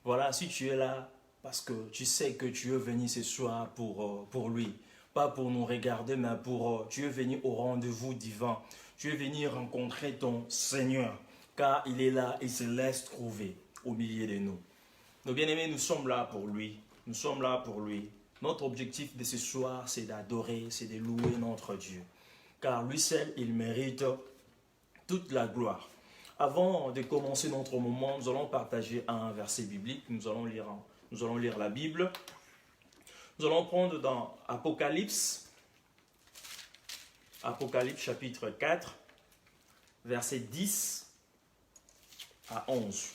Voilà, si tu es là, parce que tu sais que tu es venu ce soir pour lui. Pas pour nous regarder, mais tu es venu au rendez-vous divin. Tu es venu rencontrer ton Seigneur, car il est là, il se laisse trouver au milieu de nous. Nos bien-aimés, nous sommes là pour lui. Nous sommes là pour lui. Notre objectif de ce soir, c'est d'adorer, c'est de louer notre Dieu. Car lui seul, il mérite toute la gloire. Avant de commencer notre moment, nous allons partager un verset biblique. Nous allons lire la Bible. Nous allons prendre dans Apocalypse chapitre 4, versets 10 à 11.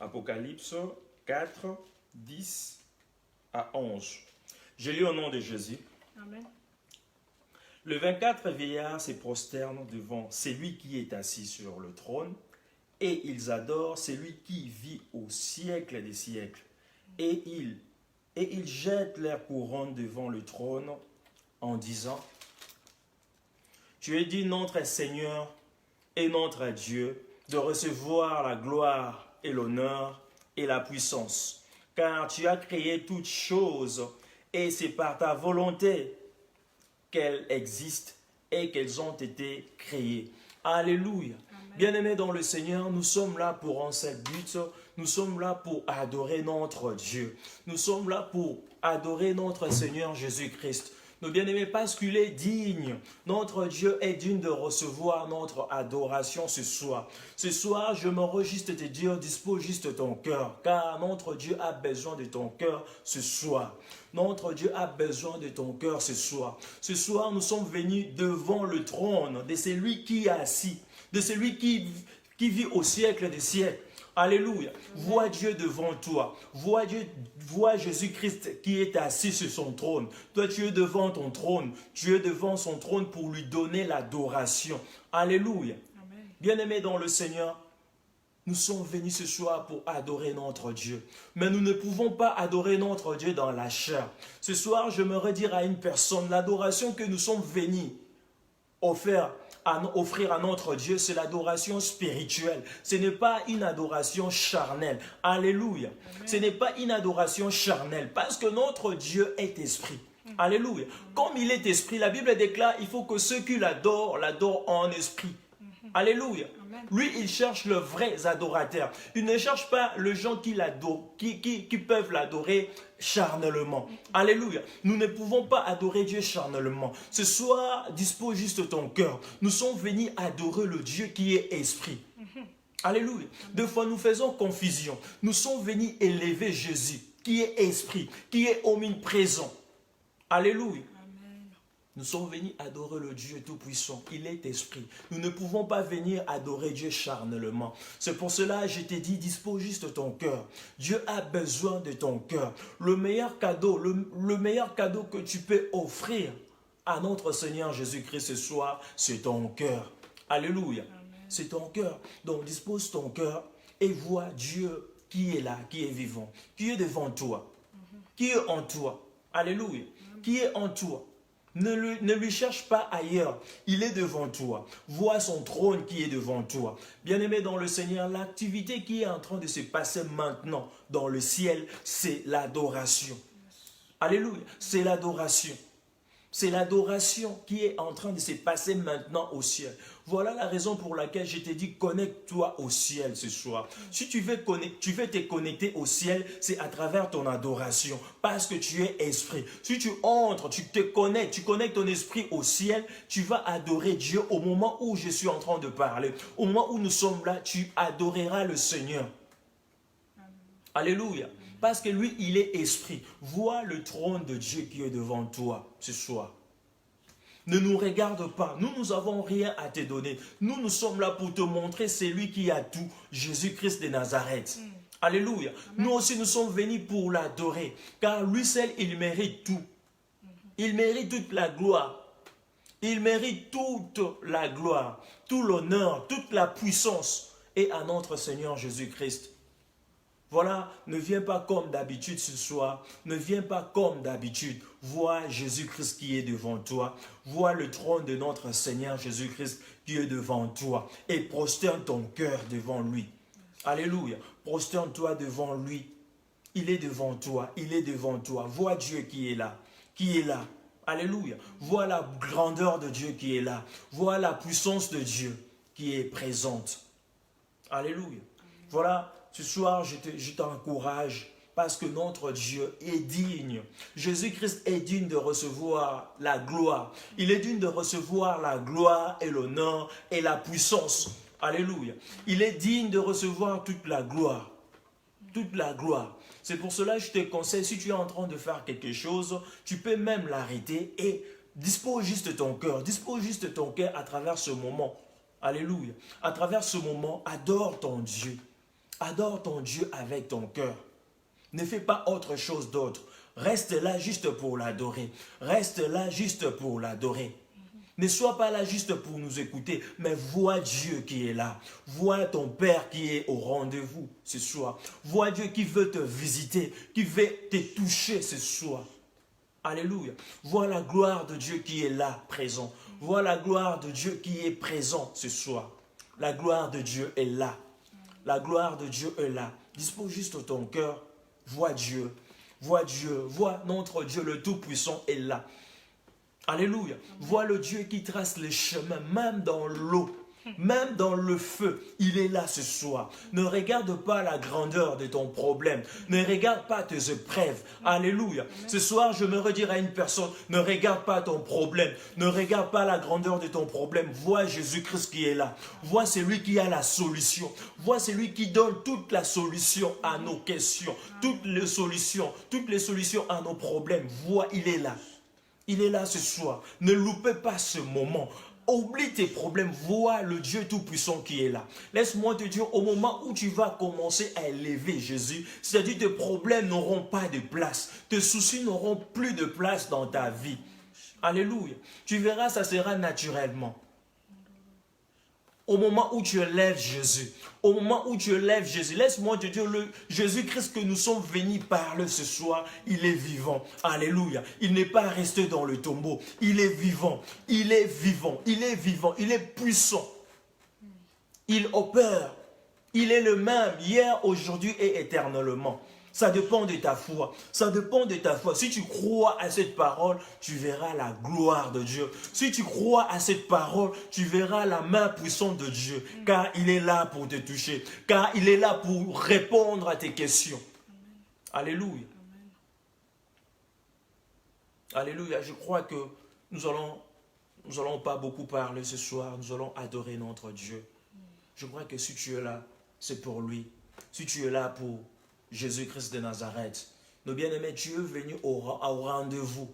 Apocalypse 4, 10 à 11. Je lis au nom de Jésus. Amen. Le 24 vieillards se prosternent devant celui qui est assis sur le trône, et ils adorent celui qui vit au siècle des siècles. Et ils jettent leur couronne devant le trône en disant, tu es dit notre Seigneur et notre Dieu de recevoir la gloire et l'honneur et la puissance, car tu as créé toutes choses, et c'est par ta volonté qu'elles existent et qu'elles ont été créées. Alléluia. Bien-aimés dans le Seigneur, nous sommes là pour un seul but. Nous sommes là pour adorer notre Dieu. Nous sommes là pour adorer notre Seigneur Jésus-Christ. Nos bien-aimés, parce qu'il est digne, notre Dieu est digne de recevoir notre adoration ce soir. Ce soir, je m'enregistre de te dire, dispose juste ton cœur, car notre Dieu a besoin de ton cœur ce soir. Notre Dieu a besoin de ton cœur ce soir. Ce soir, nous sommes venus devant le trône de celui qui est assis, de celui qui vit au siècle des siècles. Alléluia. Vois Dieu devant toi. Vois Jésus-Christ qui est assis sur son trône. Toi, tu es devant ton trône. Tu es devant son trône pour lui donner l'adoration. Alléluia. Bien-aimés dans le Seigneur, nous sommes venus ce soir pour adorer notre Dieu. Mais nous ne pouvons pas adorer notre Dieu dans la chair. Ce soir, je me redire à une personne, l'adoration que nous sommes venus offrir à notre Dieu, c'est l'adoration spirituelle. Ce n'est pas une adoration charnelle. Alléluia. Amen. Ce n'est pas une adoration charnelle parce que notre Dieu est esprit. Alléluia. Comme il est esprit, la Bible déclare il faut que ceux qui l'adorent en esprit. Alléluia. Amen. Lui, il cherche le vrai adorateur. Il ne cherche pas les gens qui l'adorent, qui peuvent l'adorer charnellement. Alléluia. Nous ne pouvons pas adorer Dieu charnellement. Ce soir, dispose juste ton cœur. Nous sommes venus adorer le Dieu qui est esprit. Alléluia. Deux fois, nous faisons confusion. Nous sommes venus élever Jésus, qui est esprit, qui est omniprésent. Alléluia. Nous sommes venus adorer le Dieu Tout-Puissant. Il est esprit. Nous ne pouvons pas venir adorer Dieu charnellement. C'est pour cela que je t'ai dit, dispose juste ton cœur. Dieu a besoin de ton cœur. Le meilleur cadeau, le meilleur cadeau que tu peux offrir à notre Seigneur Jésus-Christ ce soir, c'est ton cœur. Alléluia. C'est ton cœur. Donc dispose ton cœur et vois Dieu qui est là, qui est vivant, qui est devant toi, qui est en toi. Alléluia. Qui est en toi. Ne lui cherche pas ailleurs. Il est devant toi. Vois son trône qui est devant toi. Bien-aimé dans le Seigneur, l'activité qui est en train de se passer maintenant dans le ciel, c'est l'adoration. Alléluia. C'est l'adoration. C'est l'adoration qui est en train de se passer maintenant au ciel. Voilà la raison pour laquelle je t'ai dit, connecte-toi au ciel ce soir. Si tu veux te connecter au ciel, c'est à travers ton adoration, parce que tu es esprit. Si tu entres, tu te connectes, tu connectes ton esprit au ciel, tu vas adorer Dieu au moment où je suis en train de parler. Au moment où nous sommes là, tu adoreras le Seigneur. Alléluia. Parce que lui, il est esprit. Vois le trône de Dieu qui est devant toi ce soir. Ne nous regarde pas. Nous n'avons rien à te donner. Nous sommes là pour te montrer celui qui a tout, Jésus-Christ de Nazareth. Alléluia. Amen. Nous aussi, nous sommes venus pour l'adorer. Car lui seul, il mérite tout. Il mérite toute la gloire. Il mérite toute la gloire, tout l'honneur, toute la puissance. Et à notre Seigneur Jésus-Christ. Voilà, ne viens pas comme d'habitude ce soir, ne viens pas comme d'habitude. Vois Jésus-Christ qui est devant toi, vois le trône de notre Seigneur Jésus-Christ qui est devant toi et prosterne ton cœur devant lui. Alléluia, prosterne-toi devant lui Il est devant toi, il est devant toi. Vois Dieu qui est là, qui est là. Alléluia. Vois la grandeur de Dieu qui est là. Vois la puissance de Dieu qui est présente. Alléluia. Voilà, ce soir, je t'encourage parce que notre Dieu est digne. Jésus-Christ est digne de recevoir la gloire. Il est digne de recevoir la gloire et l'honneur et la puissance. Alléluia. Il est digne de recevoir toute la gloire. Toute la gloire. C'est pour cela que je te conseille, si tu es en train de faire quelque chose, tu peux même l'arrêter et dispose juste ton cœur. Dispose juste ton cœur à travers ce moment. Alléluia. À travers ce moment, adore ton Dieu. Adore ton Dieu avec ton cœur. Ne fais pas autre chose d'autre. Reste là juste pour l'adorer. Reste là juste pour l'adorer. Ne sois pas là juste pour nous écouter, mais vois Dieu qui est là. Vois ton Père qui est au rendez-vous ce soir. Vois Dieu qui veut te visiter, qui veut te toucher ce soir. Alléluia. Vois la gloire de Dieu qui est là, présent. Vois la gloire de Dieu qui est présent ce soir. La gloire de Dieu est là. La gloire de Dieu est là. Dispose juste ton cœur. Vois Dieu. Vois Dieu. Vois notre Dieu, le Tout-Puissant est là. Alléluia. Vois le Dieu qui trace les chemins, même dans l'eau, même dans le feu. Il est là ce soir. Ne regarde pas la grandeur de ton problème. Ne regarde pas tes épreuves. Alléluia. Ce soir, je me redirai à une personne, ne regarde pas ton problème. Ne regarde pas la grandeur de ton problème. Vois Jésus-Christ qui est là. Vois celui qui a la solution. Vois celui qui donne toute la solution à nos questions. Toutes les solutions à nos problèmes. Vois, il est là. Il est là ce soir. Ne loupez pas ce moment. Oublie tes problèmes. Vois le Dieu Tout-Puissant qui est là. Laisse-moi te dire, au moment où tu vas commencer à élever Jésus, c'est-à-dire tes problèmes n'auront pas de place. Tes soucis n'auront plus de place dans ta vie. Alléluia. Tu verras, ça sera naturellement. Au moment où tu élèves Jésus, au moment où tu élèves Jésus, laisse-moi te dire, le Jésus-Christ que nous sommes venus parler ce soir, il est vivant. Alléluia. Il n'est pas resté dans le tombeau. Il est vivant. Il est vivant. Il est vivant. Il est puissant. Il opère. Il est le même hier, aujourd'hui et éternellement. Ça dépend de ta foi. Ça dépend de ta foi. Si tu crois à cette parole, tu verras la gloire de Dieu. Si tu crois à cette parole, tu verras la main puissante de Dieu. Car il est là pour te toucher. Car il est là pour répondre à tes questions. Alléluia. Alléluia. Je crois que nous allons pas beaucoup parler ce soir. Nous allons adorer notre Dieu. Je crois que si tu es là, c'est pour lui. Si tu es là pour Jésus-Christ de Nazareth. Nos bien-aimés, Dieu est venu au rendez-vous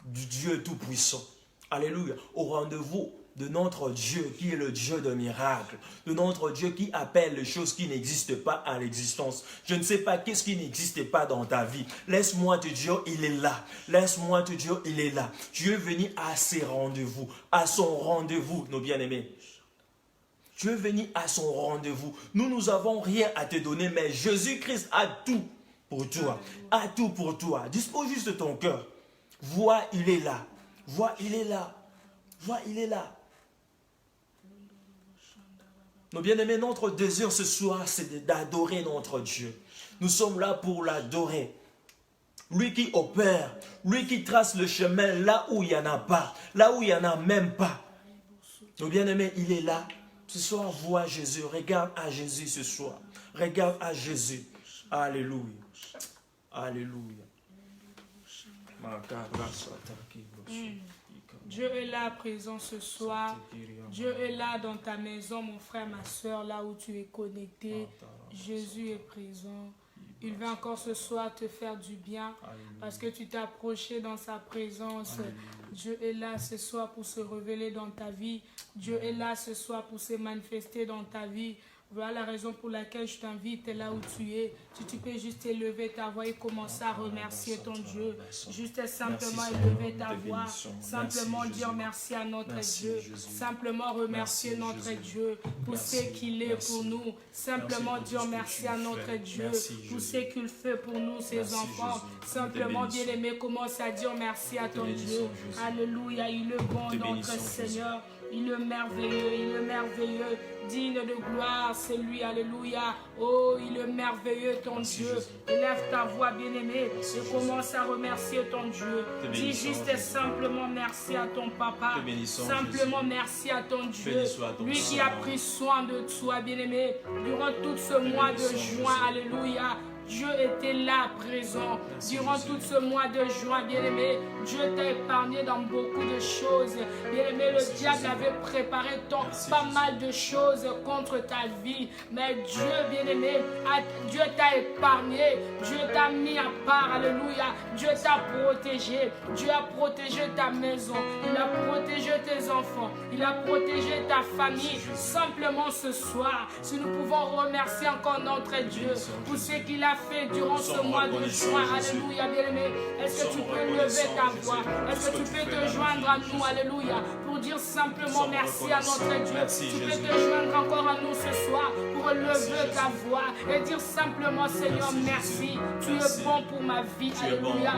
du Dieu Tout-Puissant. Alléluia. Au rendez-vous de notre Dieu qui est le Dieu de miracles. De notre Dieu qui appelle les choses qui n'existent pas à l'existence. Je ne sais pas qu'est-ce qui n'existe pas dans ta vie. Laisse-moi te dire, il est là. Laisse-moi te dire, il est là. Dieu est venu à ses rendez-vous. À son rendez-vous, nos bien-aimés. Tu es venu à son rendez-vous. Nous n'avons rien à te donner, mais Jésus-Christ a tout pour toi. A tout pour toi. Dispose juste ton cœur. Vois, il est là. Vois, il est là. Vois, il est là. Nos bien-aimés, notre désir ce soir, c'est d'adorer notre Dieu. Nous sommes là pour l'adorer. Lui qui opère, lui qui trace le chemin là où il n'y en a pas, là où il n'y en a même pas. Nos bien-aimés, il est là. Ce soir, vois Jésus. Regarde à Jésus ce soir. Regarde à Jésus. Alléluia. Alléluia. Dieu est là présent ce soir. Dieu est là dans ta maison, mon frère, ma soeur, là où tu es connecté. Jésus est présent. Il veut encore ce soir te faire du bien parce que tu t'es approché dans sa présence. Dieu est là ce soir pour se révéler dans ta vie. Dieu est là ce soir pour se manifester dans ta vie. Voilà la raison pour laquelle je t'invite là où tu es. Si tu peux juste élever ta voix et commencer à remercier ton Dieu. Juste simplement élever ta voix. Simplement dire merci à notre Dieu. Simplement remercier notre Dieu pour ce qu'il est pour nous. Simplement dire merci à notre Dieu pour ce qu'il fait pour nous, ses enfants. Simplement, bien-aimé, commence à dire merci à ton Dieu. Alléluia, il est bon, notre Seigneur. Il est merveilleux, digne de gloire, c'est lui, alléluia. Oh, il est merveilleux, ton Dieu. Élève ta voix, bien-aimé, et commence à remercier ton Dieu. Dis juste et simplement merci à ton papa. Simplement merci à ton Dieu. Lui qui a pris soin de toi, bien-aimé, durant tout ce mois de juin, alléluia. Dieu était là, présent, durant tout ce mois de juin, bien-aimé. Dieu t'a épargné dans beaucoup de choses. Bien-aimé, le diable avait préparé pas mal de choses contre ta vie. Mais Dieu, bien-aimé, Dieu t'a épargné. Dieu t'a mis à part, alléluia. Dieu t'a protégé. Dieu a protégé ta maison. Il a protégé tes enfants. Il a protégé ta famille. Simplement ce soir, si nous pouvons remercier encore notre Dieu pour ce qu'il a fait durant ce mois de juin, alléluia, bien-aimé. Est-ce que tu peux lever ta voix? Est-ce que tu peux te joindre à nous, alléluia, pour dire simplement merci à notre Dieu? Tu peux te joindre encore à nous ce soir pour lever ta voix et dire simplement, Seigneur, merci. Tu es bon pour ma vie, alléluia.